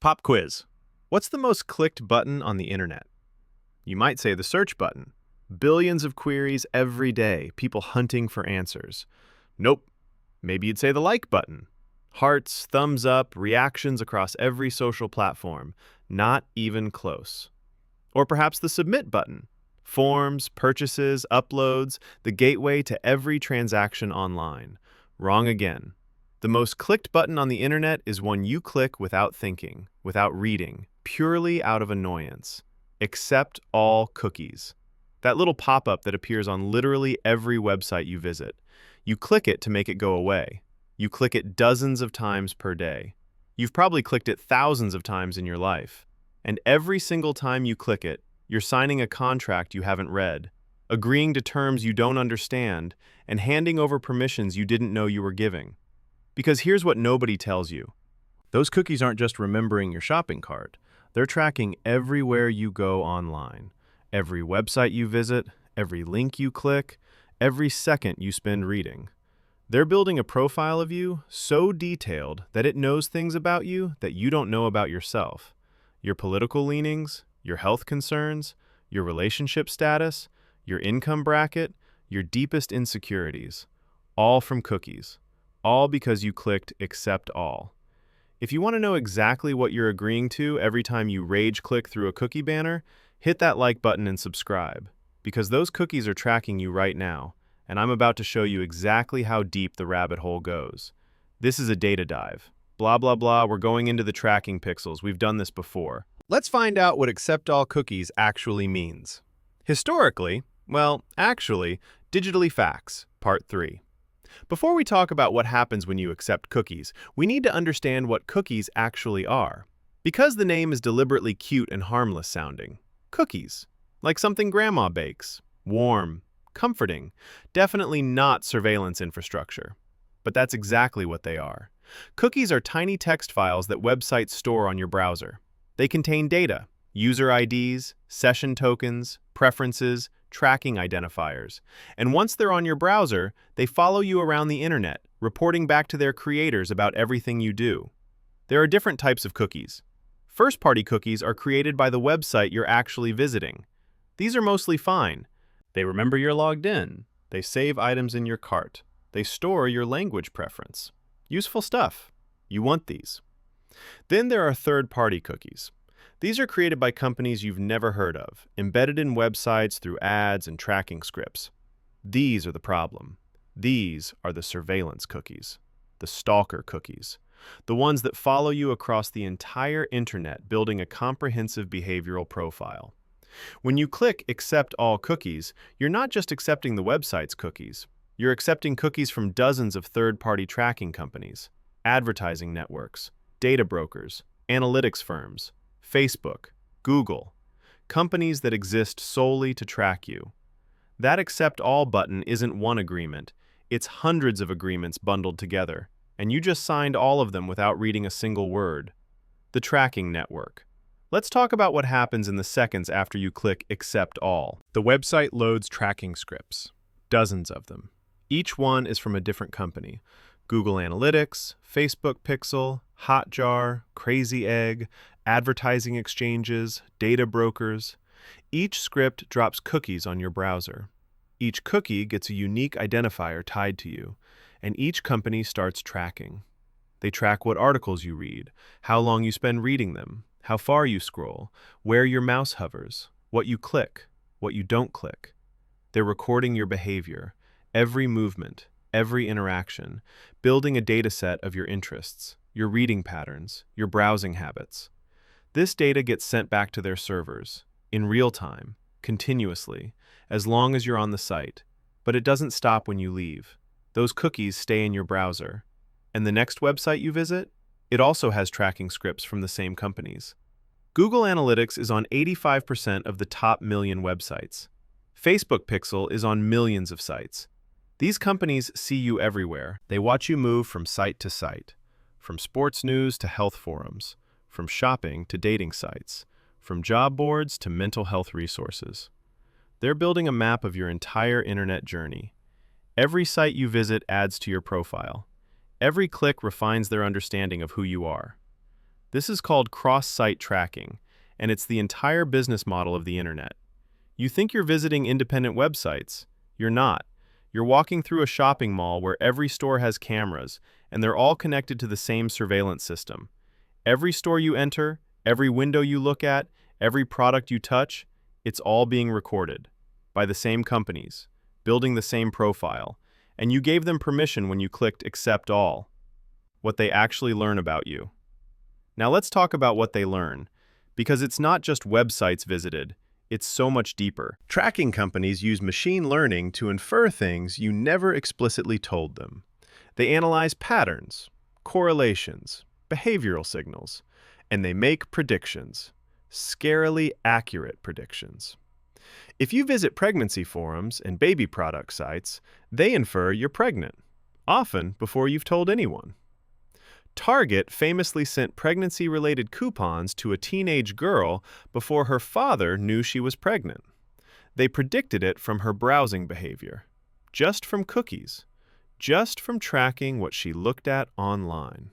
Pop quiz. What's the most clicked button on the internet? You might say the search button. Billions of queries every day, people hunting for answers. Nope. Maybe you'd say the like button. Hearts, thumbs up, reactions across every social platform. Not even close. Or perhaps the submit button. Forms, purchases, uploads, the gateway to every transaction online. Wrong again. The most clicked button on the internet is one you click without thinking, without reading, purely out of annoyance. Accept all cookies. That little pop-up that appears on literally every website you visit. You click it to make it go away. You click it dozens of times per day. You've probably clicked it thousands of times in your life. And every single time you click it, you're signing a contract you haven't read, agreeing to terms you don't understand, and handing over permissions you didn't know you were giving. Because here's what nobody tells you. Those cookies aren't just remembering your shopping cart. They're tracking everywhere you go online. Every website you visit, every link you click, every second you spend reading. They're building a profile of you so detailed that it knows things about you that you don't know about yourself. Your political leanings, your health concerns, your relationship status, your income bracket, your deepest insecurities. All from cookies. All because you clicked accept all. If you want to know exactly what you're agreeing to every time you rage click through a cookie banner, hit that like button and subscribe, because those cookies are tracking you right now, and I'm about to show you exactly how deep the rabbit hole goes. This is a data dive. Blah, blah, blah, we're going into the tracking pixels. We've done this before. Let's find out what accept all cookies actually means. Historically, digitally facts, part 3. Before we talk about what happens when you accept cookies, we need to understand what cookies actually are. Because the name is deliberately cute and harmless sounding. Cookies. Like something grandma bakes. Warm. Comforting. Definitely not surveillance infrastructure. But that's exactly what they are. Cookies are tiny text files that websites store on your browser. They contain data, user IDs, session tokens, preferences, tracking identifiers. And once they're on your browser, they follow you around the internet, reporting back to their creators about everything you do. There are different types of cookies. First-party cookies are created by the website you're actually visiting. These are mostly fine. They remember you're logged in. They save items in your cart. They store your language preference. Useful stuff. You want these. Then there are third-party cookies. These are created by companies you've never heard of, embedded in websites through ads and tracking scripts. These are the problem. These are the surveillance cookies, the stalker cookies, the ones that follow you across the entire internet, building a comprehensive behavioral profile. When you click Accept All Cookies, you're not just accepting the website's cookies. You're accepting cookies from dozens of third-party tracking companies, advertising networks, data brokers, analytics firms, Facebook, Google, companies that exist solely to track you. That Accept All button isn't one agreement, it's hundreds of agreements bundled together, and you just signed all of them without reading a single word. The tracking network. Let's talk about what happens in the seconds after you click Accept All. The website loads tracking scripts, dozens of them. Each one is from a different company. Google Analytics, Facebook Pixel, Hotjar, Crazy Egg, advertising exchanges, data brokers. Each script drops cookies on your browser. Each cookie gets a unique identifier tied to you, and each company starts tracking. They track what articles you read, how long you spend reading them, how far you scroll, where your mouse hovers, what you click, what you don't click. They're recording your behavior, every movement, every interaction, building a dataset of your interests, your reading patterns, your browsing habits. This data gets sent back to their servers, in real time, continuously, as long as you're on the site. But it doesn't stop when you leave. Those cookies stay in your browser. And the next website you visit? It also has tracking scripts from the same companies. Google Analytics is on 85% of the top million websites. Facebook Pixel is on millions of sites. These companies see you everywhere. They watch you move from site to site, from sports news to health forums, from shopping to dating sites, from job boards to mental health resources. They're building a map of your entire internet journey. Every site you visit adds to your profile. Every click refines their understanding of who you are. This is called cross-site tracking, and it's the entire business model of the internet. You think you're visiting independent websites. You're not. You're walking through a shopping mall where every store has cameras, and they're all connected to the same surveillance system. Every store you enter, every window you look at, every product you touch, it's all being recorded by the same companies, building the same profile, and you gave them permission when you clicked Accept All. What they actually learn about you. Now let's talk about what they learn, because it's not just websites visited, it's so much deeper. Tracking companies use machine learning to infer things you never explicitly told them. They analyze patterns, correlations, behavioral signals, and they make predictions, scarily accurate predictions. If you visit pregnancy forums and baby product sites, they infer you're pregnant, often before you've told anyone. Target famously sent pregnancy-related coupons to a teenage girl before her father knew she was pregnant. They predicted it from her browsing behavior, just from cookies, just from tracking what she looked at online.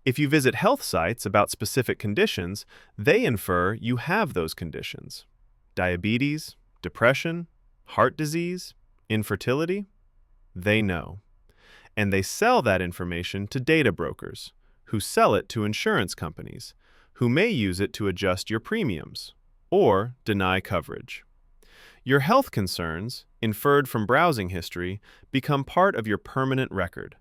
If you visit health sites about specific conditions, they infer you have those conditions. Diabetes, depression, heart disease, infertility, they know. And they sell that information to data brokers, who sell it to insurance companies, who may use it to adjust your premiums or deny coverage. Your health concerns, inferred from browsing history, become part of your permanent record,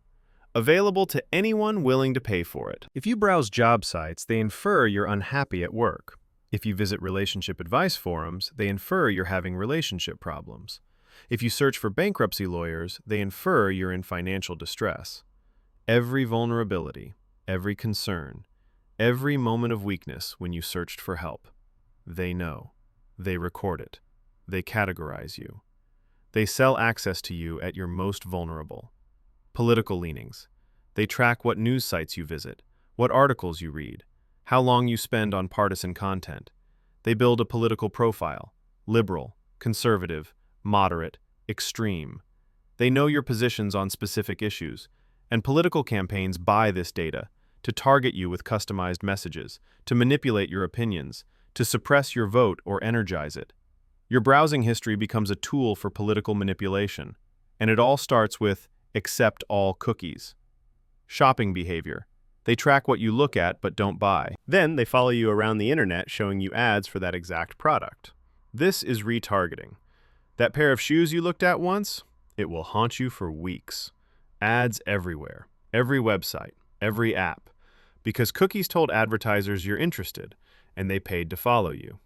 available to anyone willing to pay for it. If you browse job sites, they infer you're unhappy at work. If you visit relationship advice forums, they infer you're having relationship problems. If you search for bankruptcy lawyers, they infer you're in financial distress. Every vulnerability, every concern, every moment of weakness when you searched for help. They know. They record it. They categorize you. They sell access to you at your most vulnerable. Political leanings. They track what news sites you visit, what articles you read, how long you spend on partisan content. They build a political profile, liberal, conservative, moderate, extreme. They know your positions on specific issues, and political campaigns buy this data to target you with customized messages, to manipulate your opinions, to suppress your vote or energize it. Your browsing history becomes a tool for political manipulation, and it all starts with Accept All cookies. Shopping behavior. They track what you look at but don't buy. Then they follow you around the internet showing you ads for that exact product. This is retargeting. That pair of shoes you looked at once, it will haunt you for weeks. Ads everywhere, every website, every app, because cookies told advertisers you're interested, and they paid to follow you.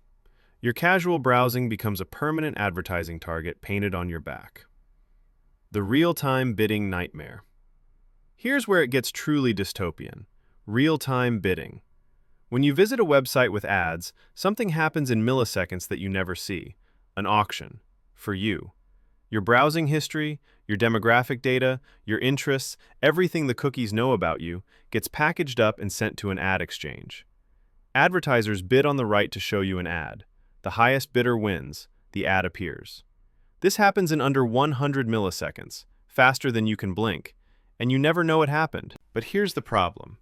Your casual browsing becomes a permanent advertising target painted on your back. The real-time bidding nightmare. Here's where it gets truly dystopian. Real-time bidding. When you visit a website with ads, something happens in milliseconds that you never see. An auction. For you. Your browsing history, your demographic data, your interests, everything the cookies know about you, gets packaged up and sent to an ad exchange. Advertisers bid on the right to show you an ad. The highest bidder wins. The ad appears. This happens in under 100 milliseconds, faster than you can blink, and you never know it happened. But here's the problem.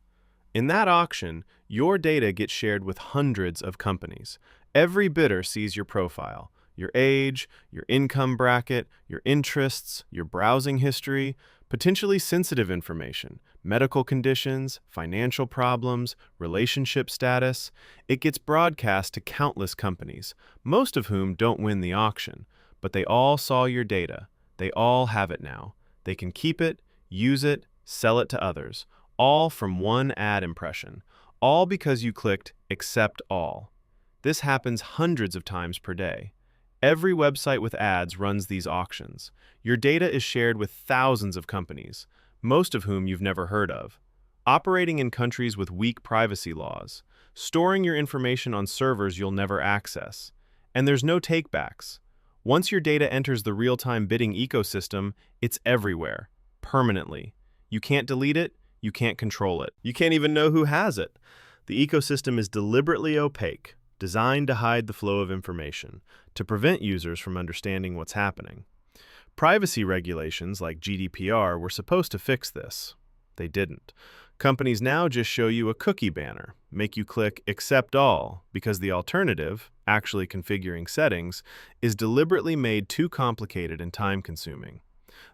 In that auction, your data gets shared with hundreds of companies. Every bidder sees your profile. Your age, your income bracket, your interests, your browsing history, potentially sensitive information, medical conditions, financial problems, relationship status. It gets broadcast to countless companies, most of whom don't win the auction, but they all saw your data. They all have it now. They can keep it, use it, sell it to others, all from one ad impression, all because you clicked Accept All. This happens hundreds of times per day. Every website with ads runs these auctions. Your data is shared with thousands of companies, most of whom you've never heard of, operating in countries with weak privacy laws, storing your information on servers you'll never access. And there's no takebacks. Once your data enters the real-time bidding ecosystem, it's everywhere, permanently. You can't delete it, you can't control it. You can't even know who has it. The ecosystem is deliberately opaque, designed to hide the flow of information, to prevent users from understanding what's happening. Privacy regulations like GDPR were supposed to fix this. They didn't. Companies now just show you a cookie banner, make you click Accept All because the alternative, actually configuring settings, is deliberately made too complicated and time-consuming.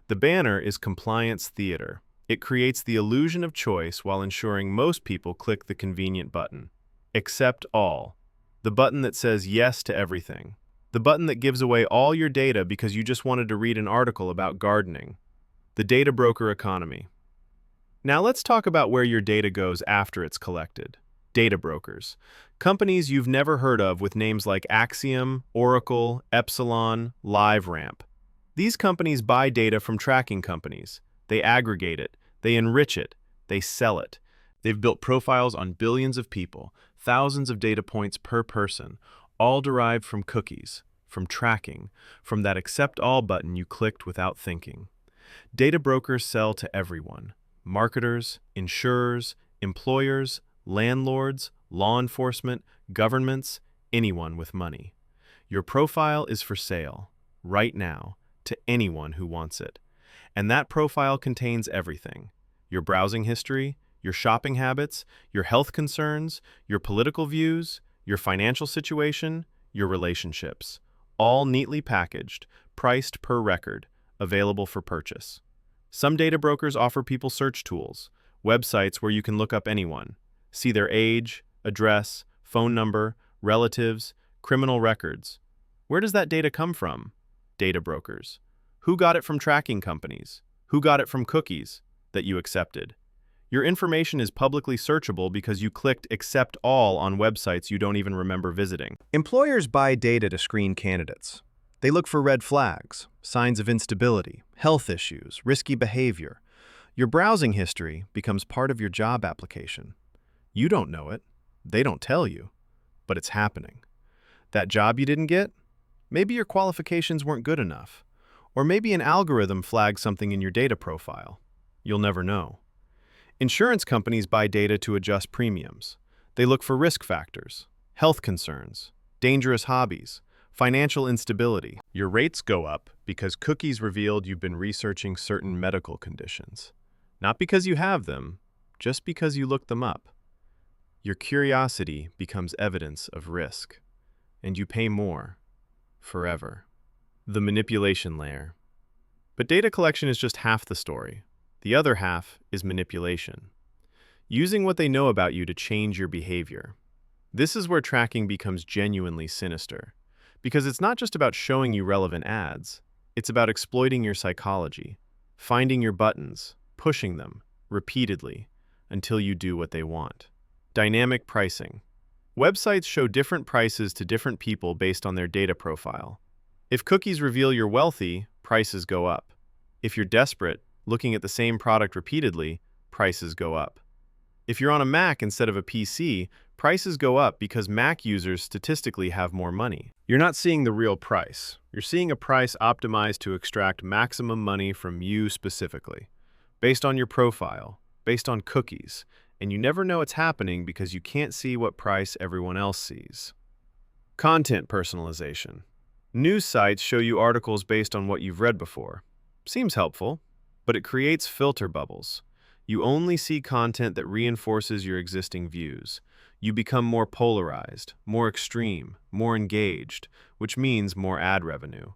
The banner is compliance theater. It creates the illusion of choice while ensuring most people click the convenient button. Accept All. The button that says yes to everything. The button that gives away all your data because you just wanted to read an article about gardening. The data broker economy. Now let's talk about where your data goes after it's collected. Data brokers. Companies you've never heard of with names like Axiom, Oracle, Epsilon, LiveRamp. These companies buy data from tracking companies. They aggregate it, they enrich it, they sell it. They've built profiles on billions of people, thousands of data points per person, all derived from cookies, from tracking, from that Accept All button you clicked without thinking. Data brokers sell to everyone. Marketers, insurers, employers, landlords, law enforcement, governments, anyone with money. Your profile is for sale, right now, to anyone who wants it. And that profile contains everything: your browsing history, your shopping habits, your health concerns, your political views, your financial situation, your relationships, all neatly packaged, priced per record, available for purchase. Some data brokers offer people search tools, websites where you can look up anyone, see their age, address, phone number, relatives, criminal records. Where does that data come from? Data brokers. Who got it from tracking companies? Who got it from cookies that you accepted? Your information is publicly searchable because you clicked Accept All on websites you don't even remember visiting. Employers buy data to screen candidates. They look for red flags, signs of instability, health issues, risky behavior. Your browsing history becomes part of your job application. You don't know it. They don't tell you. But it's happening. That job you didn't get? Maybe your qualifications weren't good enough. Or maybe an algorithm flagged something in your data profile. You'll never know. Insurance companies buy data to adjust premiums. They look for risk factors, health concerns, dangerous hobbies, financial instability. Your rates go up because cookies revealed you've been researching certain medical conditions. Not because you have them, just because you looked them up. Your curiosity becomes evidence of risk, and you pay more, forever. The manipulation layer. But data collection is just half the story. The other half is manipulation. Using what they know about you to change your behavior. This is where tracking becomes genuinely sinister. Because it's not just about showing you relevant ads. It's about exploiting your psychology, finding your buttons, pushing them, repeatedly, until you do what they want. Dynamic pricing. Websites show different prices to different people based on their data profile. If cookies reveal you're wealthy, prices go up. If you're desperate, looking at the same product repeatedly, prices go up. If you're on a Mac instead of a PC, prices go up because Mac users statistically have more money. You're not seeing the real price. You're seeing a price optimized to extract maximum money from you specifically, based on your profile, based on cookies, and you never know it's happening because you can't see what price everyone else sees. Content personalization. News sites show you articles based on what you've read before. Seems helpful, but it creates filter bubbles. You only see content that reinforces your existing views. You become more polarized, more extreme, more engaged, which means more ad revenue.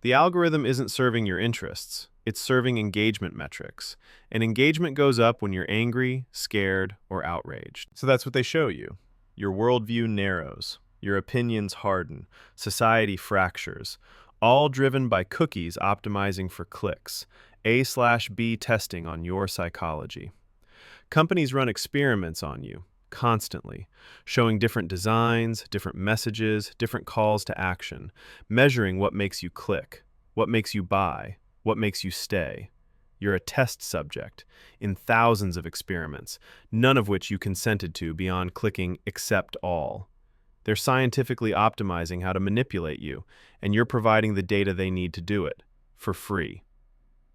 The algorithm isn't serving your interests, it's serving engagement metrics. And engagement goes up when you're angry, scared, or outraged. So that's what they show you. Your worldview narrows, your opinions harden, society fractures, all driven by cookies optimizing for clicks. A/B testing on your psychology. Companies run experiments on you, constantly, showing different designs, different messages, different calls to action, measuring what makes you click, what makes you buy, what makes you stay. You're a test subject in thousands of experiments, none of which you consented to beyond clicking Accept All. They're scientifically optimizing how to manipulate you, and you're providing the data they need to do it, for free.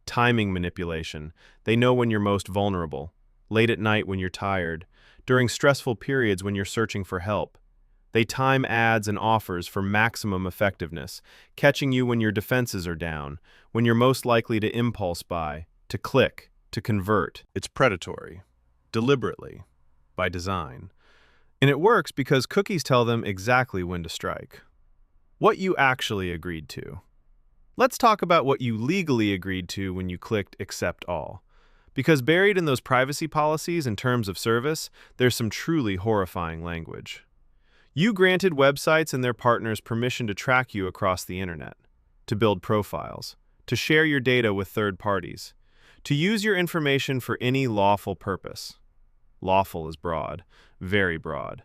Timing manipulation. They know when you're most vulnerable, late at night when you're tired, during stressful periods when you're searching for help. They time ads and offers for maximum effectiveness, catching you when your defenses are down, when you're most likely to impulse buy, to click, to convert. It's predatory, deliberately, by design. And it works because cookies tell them exactly when to strike. What you actually agreed to. Let's talk about what you legally agreed to when you clicked Accept All. Because buried in those privacy policies and terms of service, there's some truly horrifying language. You granted websites and their partners permission to track you across the internet, to build profiles, to share your data with third parties, to use your information for any lawful purpose. Lawful is broad, very broad.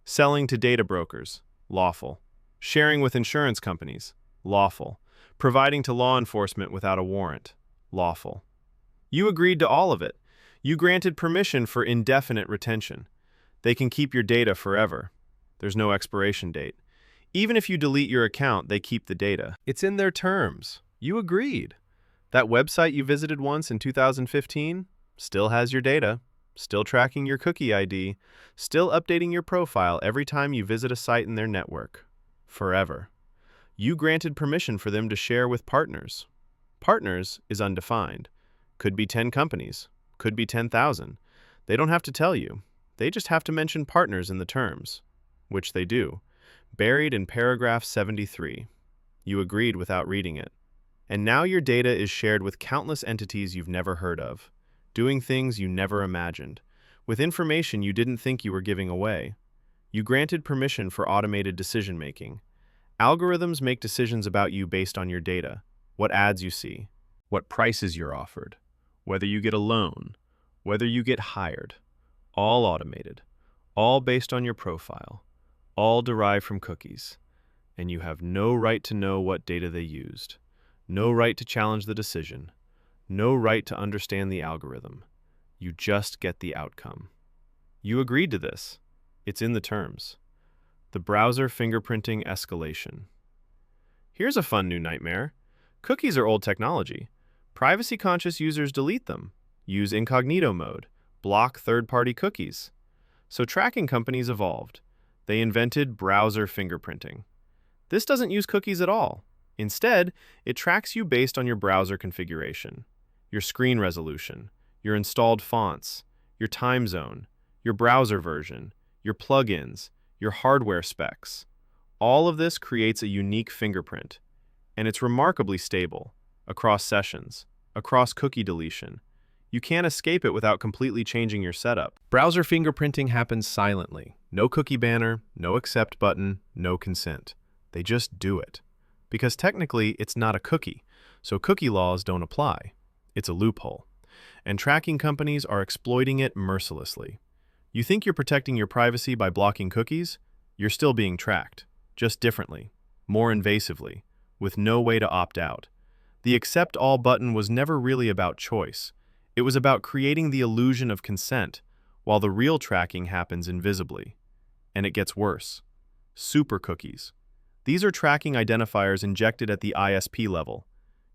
Selling to data brokers, lawful. Sharing with insurance companies, lawful. Providing to law enforcement without a warrant, lawful. You agreed to all of it. You granted permission for indefinite retention. They can keep your data forever. There's no expiration date. Even if you delete your account, they keep the data. It's in their terms. You agreed. That website you visited once in 2015 still has your data, still tracking your cookie ID, still updating your profile every time you visit a site in their network. Forever. You granted permission for them to share with partners. Partners is undefined. Could be 10 companies, could be 10,000. They don't have to tell you. They just have to mention partners in the terms, which they do, buried in paragraph 73. You agreed without reading it. And now your data is shared with countless entities you've never heard of, doing things you never imagined, with information you didn't think you were giving away. You granted permission for automated decision-making. Algorithms make decisions about you based on your data, what ads you see, what prices you're offered, whether you get a loan, whether you get hired. All automated, all based on your profile, all derived from cookies. And you have no right to know what data they used, no right to challenge the decision, no right to understand the algorithm. You just get the outcome. You agreed to this. It's in the terms. The browser fingerprinting escalation. Here's a fun new nightmare. Cookies are old technology. Privacy-conscious users delete them, use incognito mode, block third-party cookies. So tracking companies evolved. They invented browser fingerprinting. This doesn't use cookies at all. Instead, it tracks you based on your browser configuration, your screen resolution, your installed fonts, your time zone, your browser version, your plugins, your hardware specs. All of this creates a unique fingerprint, and it's remarkably stable across sessions, across cookie deletion. You can't escape it without completely changing your setup. Browser fingerprinting happens silently. No cookie banner, no accept button, no consent. They just do it. Because technically, it's not a cookie, so cookie laws don't apply. It's a loophole. And tracking companies are exploiting it mercilessly. You think you're protecting your privacy by blocking cookies? You're still being tracked, just differently, more invasively, with no way to opt out. The Accept All button was never really about choice. It was about creating the illusion of consent, while the real tracking happens invisibly. And it gets worse. Super cookies. These are tracking identifiers injected at the ISP level.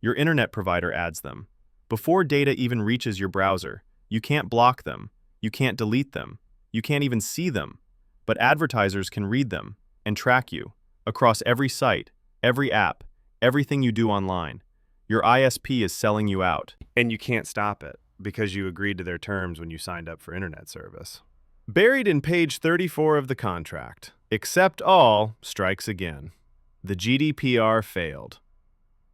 Your internet provider adds them. Before data even reaches your browser, you can't block them, you can't delete them, you can't even see them. But advertisers can read them and track you across every site, every app, everything you do online. Your ISP is selling you out, and you can't stop it because you agreed to their terms when you signed up for internet service. Buried in page 34 of the contract, Accept All strikes again. The GDPR failed.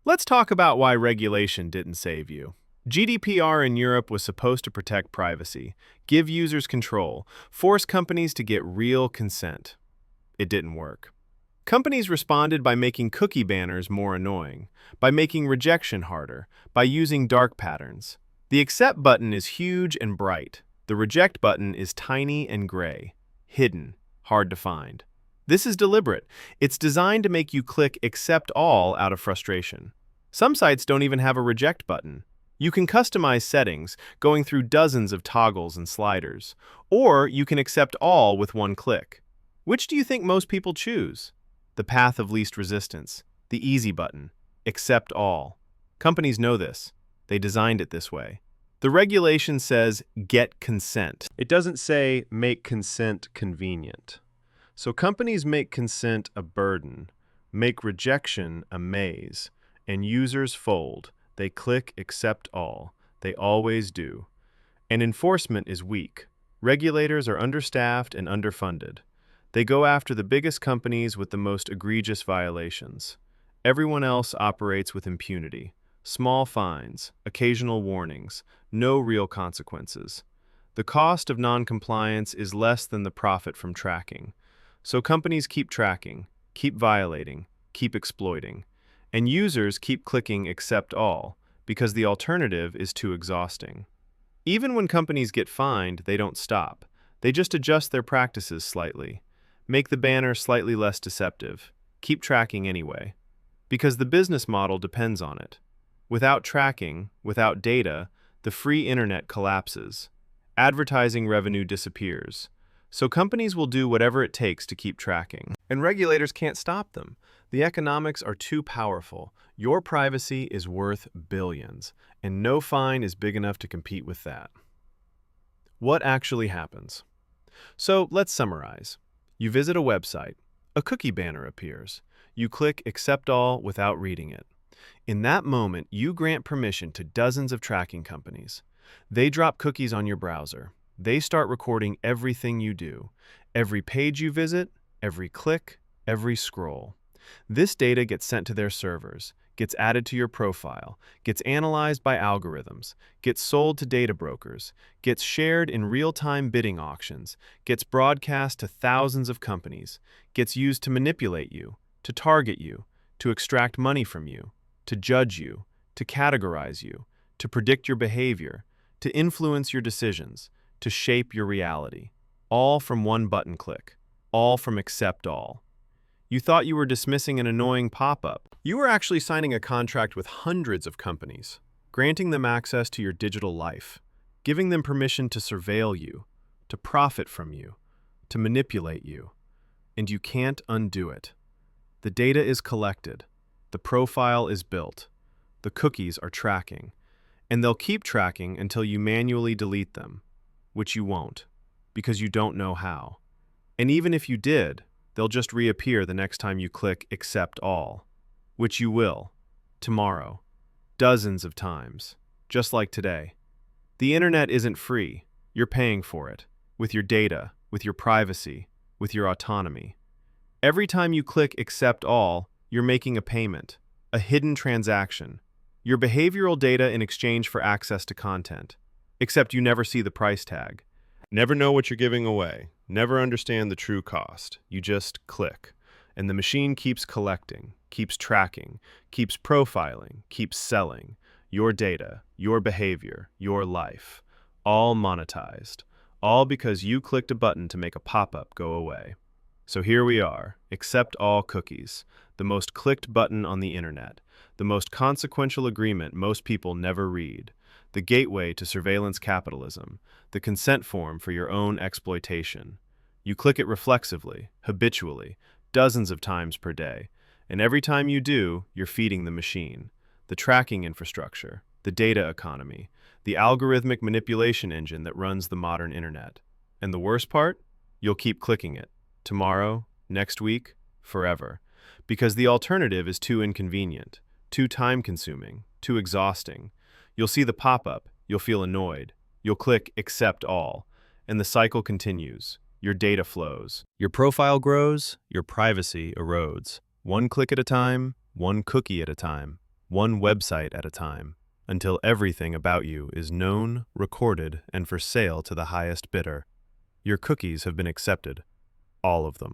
Let's talk about why regulation didn't save you. GDPR in Europe was supposed to protect privacy, give users control, force companies to get real consent. It didn't work. Companies responded by making cookie banners more annoying, by making rejection harder, by using dark patterns. The accept button is huge and bright. The reject button is tiny and gray, hidden, hard to find. This is deliberate. It's designed to make you click accept all out of frustration. Some sites don't even have a reject button. You can customize settings, going through dozens of toggles and sliders, or you can accept all with one click. Which do you think most people choose? The path of least resistance, the easy button, accept all. Companies know this. They designed it this way. The regulation says, get consent. It doesn't say, make consent convenient. So companies make consent a burden, make rejection a maze, and users fold. They click accept all. They always do. And enforcement is weak. Regulators are understaffed and underfunded. They go after the biggest companies with the most egregious violations. Everyone else operates with impunity. Small fines, occasional warnings, no real consequences. The cost of non-compliance is less than the profit from tracking. So companies keep tracking, keep violating, keep exploiting. And users keep clicking accept all, because the alternative is too exhausting. Even when companies get fined, they don't stop. They just adjust their practices slightly. Make the banner slightly less deceptive. Keep tracking anyway. Because the business model depends on it. Without tracking, without data, the free internet collapses. Advertising revenue disappears. So companies will do whatever it takes to keep tracking. And regulators can't stop them. The economics are too powerful. Your privacy is worth billions, and no fine is big enough to compete with that. What actually happens? So let's summarize. You visit a website. A cookie banner appears. You click Accept All without reading it. In that moment, you grant permission to dozens of tracking companies. They drop cookies on your browser. They start recording everything you do, every page you visit, every click, every scroll. This data gets sent to their servers, gets added to your profile, gets analyzed by algorithms, gets sold to data brokers, gets shared in real-time bidding auctions, gets broadcast to thousands of companies, gets used to manipulate you, to target you, to extract money from you, to judge you, to categorize you, to predict your behavior, to influence your decisions, to shape your reality. All from one button click. All from Accept All. You thought you were dismissing an annoying pop-up. You were actually signing a contract with hundreds of companies, granting them access to your digital life, giving them permission to surveil you, to profit from you, to manipulate you. And you can't undo it. The data is collected. The profile is built. The cookies are tracking. And they'll keep tracking until you manually delete them, which you won't, because you don't know how. And even if you did, they'll just reappear the next time you click Accept All, which you will, tomorrow, dozens of times, just like today. The internet isn't free. You're paying for it, with your data, with your privacy, with your autonomy. Every time you click Accept All, you're making a payment, a hidden transaction, your behavioral data in exchange for access to content. Except you never see the price tag. Never know what you're giving away. Never understand the true cost. You just click. And the machine keeps collecting, keeps tracking, keeps profiling, keeps selling. Your data, your behavior, your life. All monetized. All because you clicked a button to make a pop-up go away. So here we are, Accept All cookies, the most clicked button on the internet, the most consequential agreement most people never read, the gateway to surveillance capitalism, the consent form for your own exploitation. You click it reflexively, habitually, dozens of times per day, and every time you do, you're feeding the machine, the tracking infrastructure, the data economy, the algorithmic manipulation engine that runs the modern internet. And the worst part? You'll keep clicking it. Tomorrow, next week, forever. Because the alternative is too inconvenient, too time-consuming, too exhausting. You'll see the pop-up, you'll feel annoyed, you'll click Accept All, and the cycle continues. Your data flows. Your profile grows, your privacy erodes. One click at a time, one cookie at a time, one website at a time, until everything about you is known, recorded, and for sale to the highest bidder. Your cookies have been accepted. All of them.